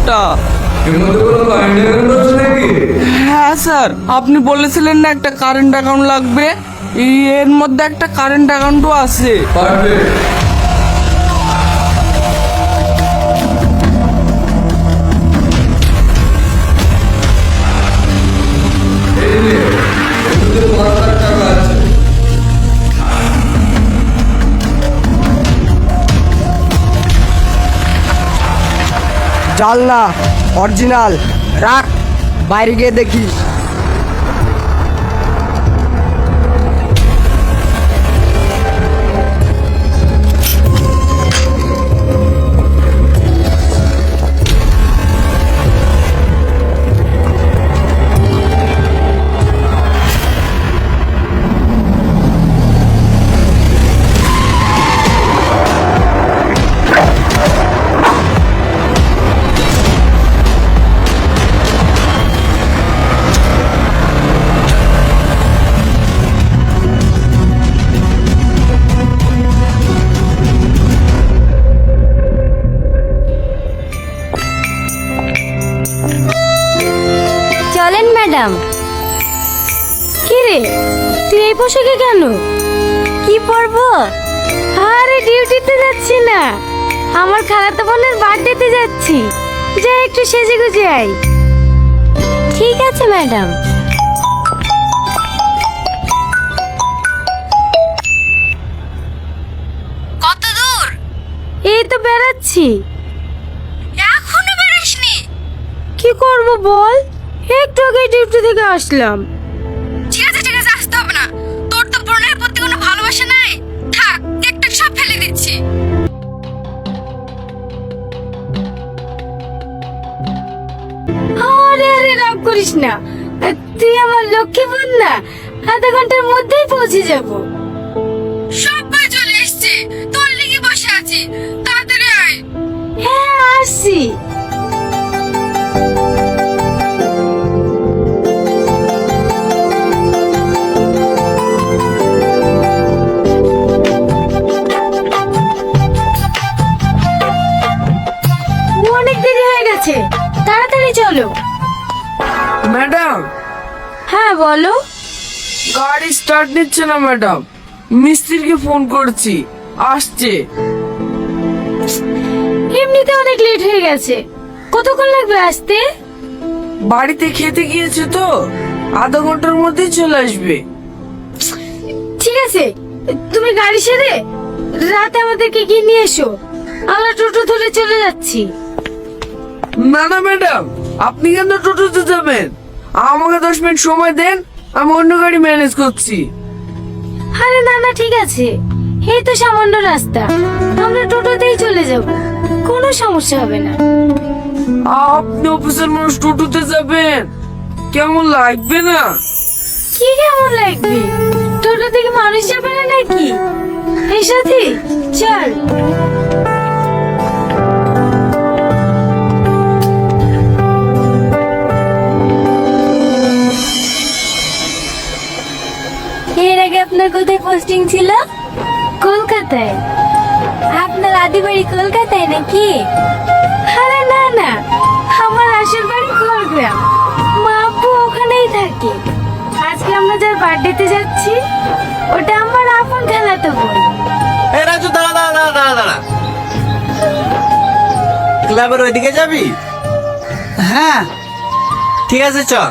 অ্যাকাউন্টটা। এর মধ্যে কোনো কারেন্ট অ্যাকাউন্ট আছে নাকি? হ্যাঁ স্যার, আপনি বলেছিলেন না একটা কারেন্ট অ্যাকাউন্ট লাগবে, এর মধ্যে একটা কারেন্ট অ্যাকাউন্টও আছে। পারফেক্ট। এই নে, এর মধ্যে 5 লাখ টাকা আছে। জাল না, অরিজিনাল। রাখ, বাইরে গিয়ে দেখিস। চলেন ম্যাডাম। কি রে, তুই এই পোশাকে কেন? কি পরবো? আরে ডিউটিতে যাচ্ছি না, আমার খালাতো বোনের বার্থডেতে যাচ্ছি। যাই একটু সেজে গুজে আই। ঠিক আছে ম্যাডাম। কত দূর? এই তো বেড়াচ্ছি। এখনো বেরাসনি? কি করব বল, একটু আগে ডিউটি থেকে আসলাম। ঠিক আছে আসতে হবে না, তোর তো বোনের প্রতি কোনো ভালোবাসা নাই। থাক, একটা সব ফেলে দিচ্ছি। আরে রাগ করিস না, তুই আমার লক্ষ্মী বোন না, আধা ঘন্টার মধ্যেই পৌঁছে যাব। সবাই চলে এসেছে, তোর লেগে বসে আছি, তাড়াতাড়ি আয়। হ্যাঁ আসছি। অনেক দেরি হয়ে গেছে, তাড়াতাড়ি চলো। ম্যাডাম, হ্যাঁ বলো। গাড়ি স্টার্ট নিচ্ছে না ম্যাডাম, মিস্ত্রিকে ফোন করছি, আসছে। এমনিতে অনেক লেট হয়ে গেছে, কতক্ষণ লাগবে আসতে? বাড়িতে খেতে গিয়েছে তো, আধা ঘন্টার মধ্যেই চলে আসবে। ঠিক আছে, তুমি গাড়ি সেরে রাতে আমাদেরকে গিয়ে নিয়ে এসো, আমরা টোটো ধরে চলে যাচ্ছি। না না ম্যাডাম, আপনি কেন টোটোতে যাবেন? আমাকে 10 মিনিট সময় দেন, আমি অন্য গাড়ি ম্যানেজ করছি। আরে না না ঠিক আছে, এই তো সামান্য রাস্তা, আমরা টোটোতেই চলে যাব, কোনো সমস্যা হবে না। আপনি অফিসের মানুষ টোটোতে যাবেন, কেমন লাগবে না? কি কেমন লাগবে? টোটো থেকে মানুষ যাবে না নাকি? এই সাথে চল। এর আগে আপনার কোথায় পোস্টিং ছিল? কলকাতায়। আপনার আদি বাড়ি কলকাতায় নাকি? আরে না না, আমার আসল বাড়ি খড়গ্রাম, মা আব্বু ওখানেই থাকে। আজকে আমরা যার বার্থডেতে যাচ্ছি, ওটা আমার আপন খালাতো বোন। এই রাজু, দাঁড়া দাঁড়া দাঁড়া দাঁড়া দাঁড়া। ক্লাবের ওইদিকে যাবি? হ্যাঁ, ঠিক আছে চল।